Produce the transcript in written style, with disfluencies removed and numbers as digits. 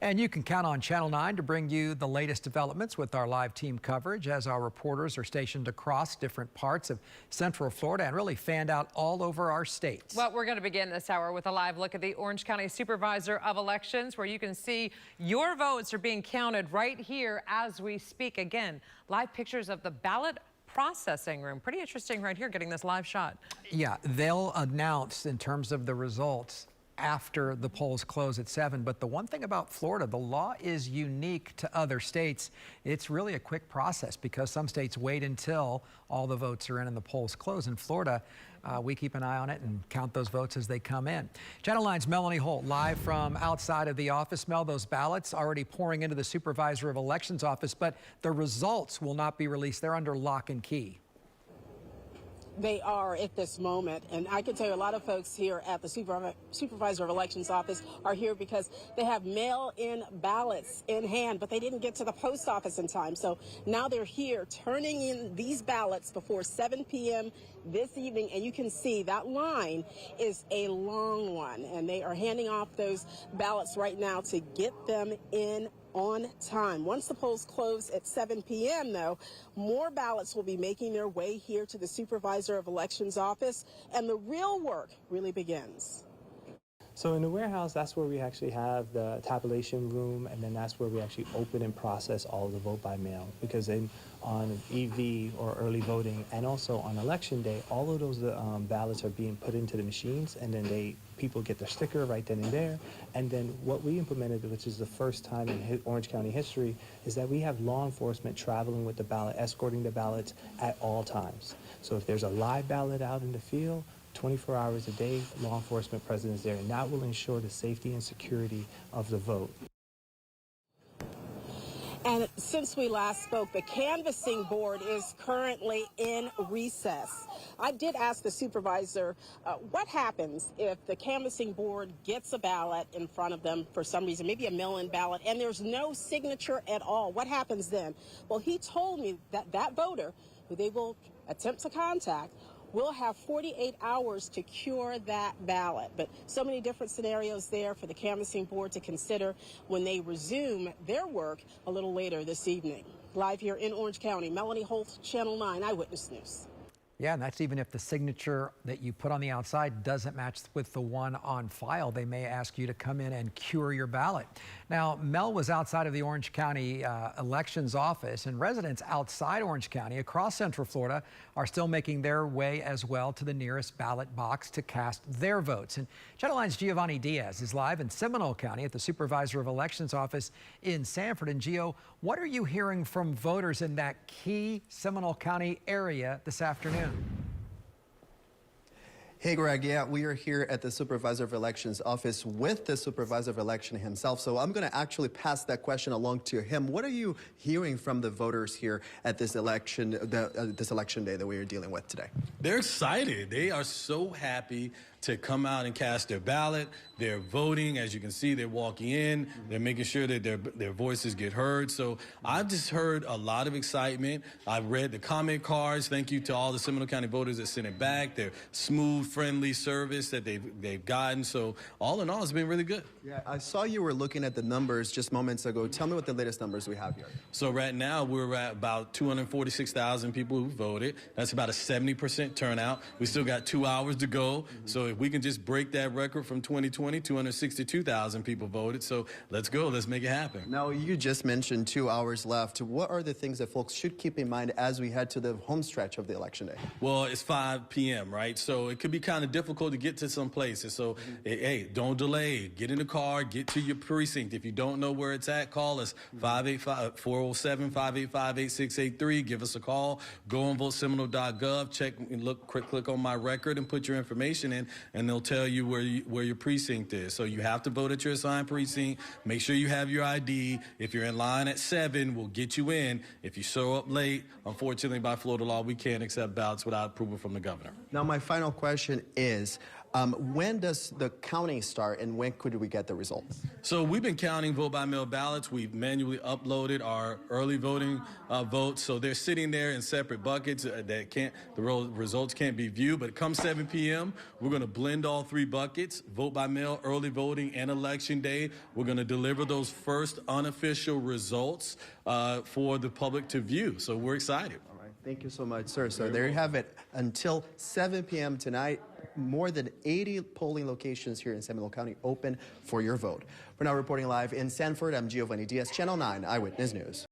And you can count on Channel 9 to bring you the latest developments with our live team coverage as our reporters are stationed across different parts of Central Florida and really fanned out all over our states. Well, we're going to begin this hour with a live look at the Orange County Supervisor of Elections, where you can see your votes are being counted right here as we speak. Again, live pictures of the ballot processing room. Pretty interesting right here, getting this live shot. Yeah, they'll announce in terms of the results after the polls close at 7. But the one thing about Florida, the law is unique to other states. It's really a quick process because some states wait until all the votes are in and the polls close. In Florida, we keep an eye on it and count those votes as they come in. Channel 9's Melanie Holt live from outside of the office. Mel, those ballots already pouring into the Supervisor of Elections office, but the results will not be released. They're under lock and key. They are at this moment, and I can tell you a lot of folks here at the Supervisor of Elections office are here because they have mail-in ballots in hand, but they didn't get to the post office in time. So now they're here turning in these ballots before 7 p.m. this evening, and you can see that line is a long one, and they are handing off those ballots right now to get them in on time. Once the polls close at 7 p.m., though, more ballots will be making their way here to the Supervisor of Elections office, and the real work really begins. So in the warehouse, that's where we actually have the tabulation room, and then that's where we actually open and process all of the vote by mail. Because then on EV or early voting, and also on election day, all of those ballots are being put into the machines, and then people get their sticker right then and there. And then what we implemented, which is the first time in Orange County history, is that we have law enforcement traveling with the ballot, escorting the ballots at all times. So if there's a live ballot out in the field, 24 hours a day, law enforcement presence there, and that will ensure the safety and security of the vote. And since we last spoke, the canvassing board is currently in recess. I did ask the supervisor, what happens if the canvassing board gets a ballot in front of them for some reason, maybe a mail-in ballot, and there's no signature at all? What happens then? Well, he told me that that voter, who they will attempt to contact, will have 48 hours to cure that ballot. But so many different scenarios there for the canvassing board to consider when they resume their work a little later this evening. Live here in Orange County, Melanie Holt, Channel 9 Eyewitness News. Yeah, and that's even if the signature that you put on the outside doesn't match with the one on file. They may ask you to come in and cure your ballot. Now, Mel was outside of the Orange County elections office, and residents outside Orange County across Central Florida are still making their way as well to the nearest ballot box to cast their votes. And Channel 9's Giovanni Diaz is live in Seminole County at the Supervisor of Elections office in Sanford. And Gio, what are you hearing from voters in that key Seminole County area this afternoon? Hey, Greg. Yeah, we are here at the Supervisor of Elections office with the Supervisor of Election himself. So I'm going to actually pass that question along to him. What are you hearing from the voters here at this election, this election day that we are dealing with today? They're excited. They are so happy to come out and cast their ballot. They're voting. As you can see, they're walking in. They're making sure that their voices get heard. So I've just heard a lot of excitement. I've read the comment cards. Thank you to all the Seminole County voters that sent it back. Their smooth, friendly service that they've gotten. So all in all, it's been really good. Yeah, I saw you were looking at the numbers just moments ago. Tell me what the latest numbers we have here. So right now, we're at about 246,000 people who voted. That's about a 70% turnout. We still got 2 hours to go. So if we can just break that record from 2020, 262,000 people voted. So let's go. Let's make it happen. Now, you just mentioned 2 hours left. What are the things that folks should keep in mind as we head to the home stretch of the election day? Well, it's 5 p.m., right? So it could be kind of difficult to get to some places. So, hey, don't delay. Get in the car. Get to your precinct. If you don't know where it's at, call us 407-585-8683. Give us a call. Go on voteseminole.gov. Check and look. Click on my record and put your information in, and they'll tell you where your precinct is. So you have to vote at your assigned precinct. Make sure you have your ID. If you're in line at 7, we'll get you in. If you show up late, unfortunately, by Florida law, we can't accept ballots without approval from the governor. Now, my final question is, When does the counting start, and when could we get the results? So we've been counting vote-by-mail ballots. We've manually uploaded our early voting votes, so they're sitting there in separate buckets the results can't be viewed. But come 7 p.m., we're going to blend all three buckets: vote-by-mail, early voting, and election day. We're going to deliver those first unofficial results for the public to view. So we're excited. All right, thank you so much, sir. So there you have it. Until 7 p.m. tonight, more than 80 polling locations here in Seminole County open for your vote. We're now reporting live in Sanford. I'm Giovanni Diaz, Channel 9 Eyewitness News.